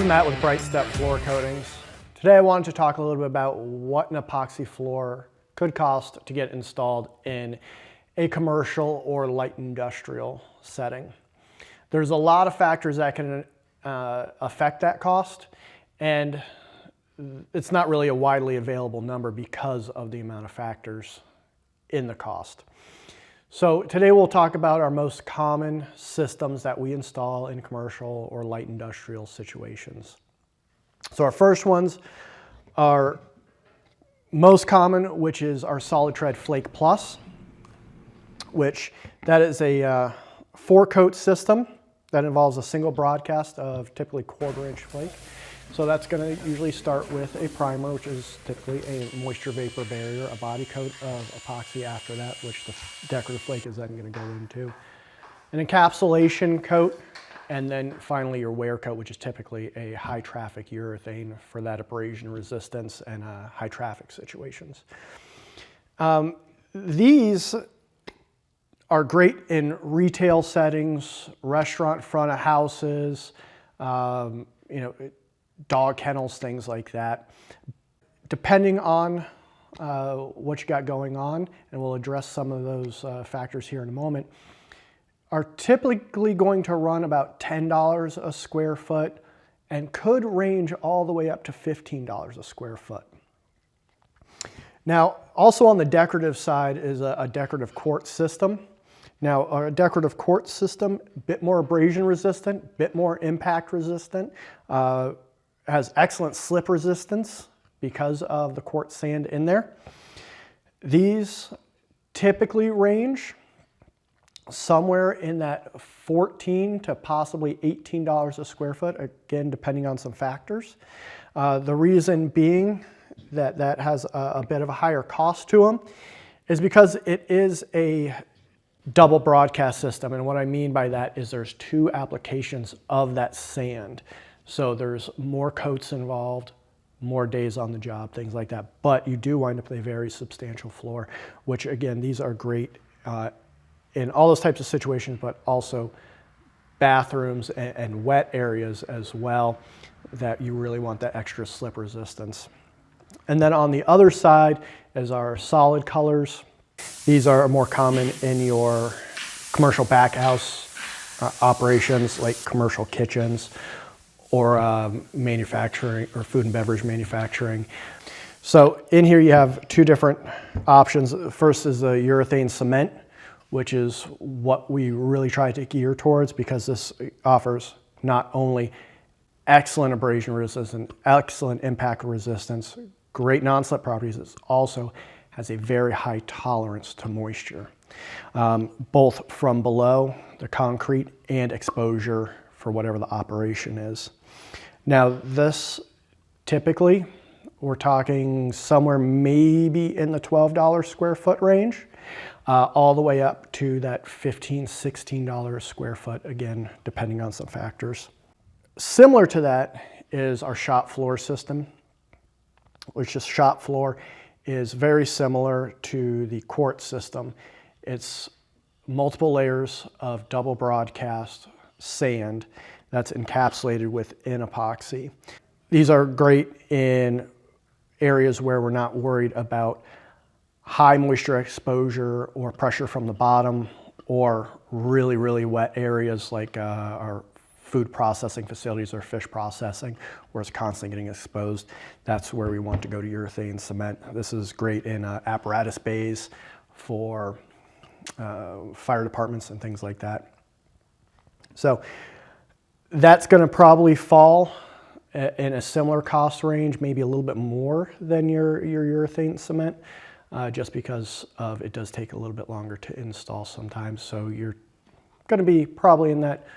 Matt with BrightStep Floor Coatings. Today I wanted to talk a little bit about what an epoxy floor could cost to get installed in a commercial or light industrial setting. There's a lot of factors that can affect that cost, and it's not really a widely available number because of the amount of factors in the cost. So today we'll talk about our most common systems that we install in commercial or light industrial situations. So our first ones are most common, which is our SOLIDTREAD Flake Plus, which that is a 4-coat system that involves a single broadcast of typically 1/4 inch flake. So that's going to usually start with a primer, which is typically a moisture vapor barrier, a body coat of epoxy after that, which the decorative flake is then going to go into, an encapsulation coat, and then finally your wear coat, which is typically a high traffic urethane for that abrasion resistance and high traffic situations. These are great in retail settings, restaurant front of houses, dog kennels, things like that. Depending on what you got going on, and we'll address some of those factors here in a moment, are typically going to run about $10 a square foot and could range all the way up to $15 a square foot. Now, also on the decorative side is a decorative quartz system. Now, our decorative quartz system, a bit more abrasion resistant, a bit more impact resistant, has excellent slip resistance because of the quartz sand in there. These typically range somewhere in that $14 to possibly $18 a square foot, again, depending on some factors. The reason being that that has a bit of a higher cost to them is because it is a double broadcast system. And what I mean by that is there's 2 applications of that sand. So there's more coats involved, more days on the job, things like that. But you do wind up with a very substantial floor, which again, these are great in all those types of situations, but also bathrooms and wet areas as well, that you really want that extra slip resistance. And then on the other side is our solid colors. These are more common in your commercial backhouse operations, like commercial kitchens, or manufacturing or food and beverage manufacturing. So in here you have 2 different options. First is the urethane cement, which is what we really try to gear towards because this offers not only excellent abrasion resistance, excellent impact resistance, great non-slip properties, it also has a very high tolerance to moisture, both from below the concrete and exposure for whatever the operation is. Now this typically, we're talking somewhere maybe in the $12 square foot range, all the way up to that $15, $16 square foot, again, depending on some factors. Similar to that is our shop floor system, which is shop floor is very similar to the quartz system. It's multiple layers of double broadcast sand that's encapsulated within epoxy. These are great in areas where we're not worried about high moisture exposure or pressure from the bottom, or really, really wet areas like our food processing facilities or fish processing, where it's constantly getting exposed. That's where we want to go to urethane cement. This is great in apparatus bays for fire departments and things like that. So that's going to probably fall in a similar cost range, maybe a little bit more than your urethane cement, just because of it does take a little bit longer to install sometimes. So you're going to be probably in that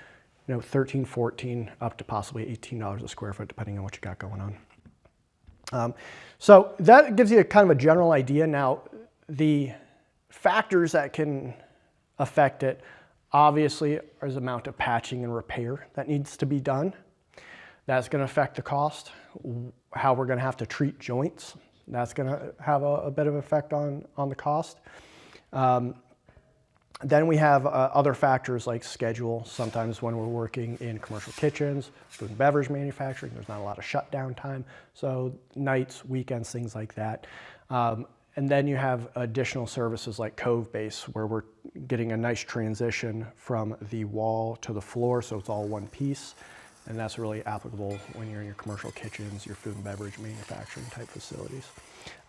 $13, $14, up to possibly $18 a square foot, depending on what you got going on. So that gives you a kind of a general idea. Now, the factors that can affect it, obviously, is the amount of patching and repair that needs to be done. That's going to affect the cost. How we're going to have to treat joints, that's going to have a bit of effect on the cost. Then we have other factors like schedule. Sometimes when we're working in commercial kitchens, food and beverage manufacturing, there's not a lot of shutdown time. So nights, weekends, things like that. And then you have additional services like Cove Base, where we're getting a nice transition from the wall to the floor, so it's all one piece. And that's really applicable when you're in your commercial kitchens, your food and beverage manufacturing type facilities.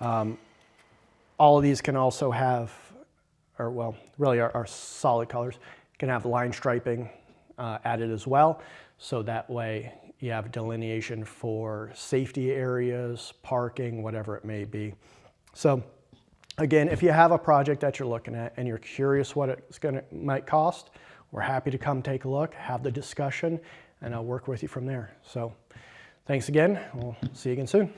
All of these can also have, or well, really our solid colors, can have line striping added as well. So that way you have delineation for safety areas, parking, whatever it may be. So again, if you have a project that you're looking at and you're curious what it's might cost, we're happy to come take a look, have the discussion, and I'll work with you from there. So thanks again. We'll see you again soon.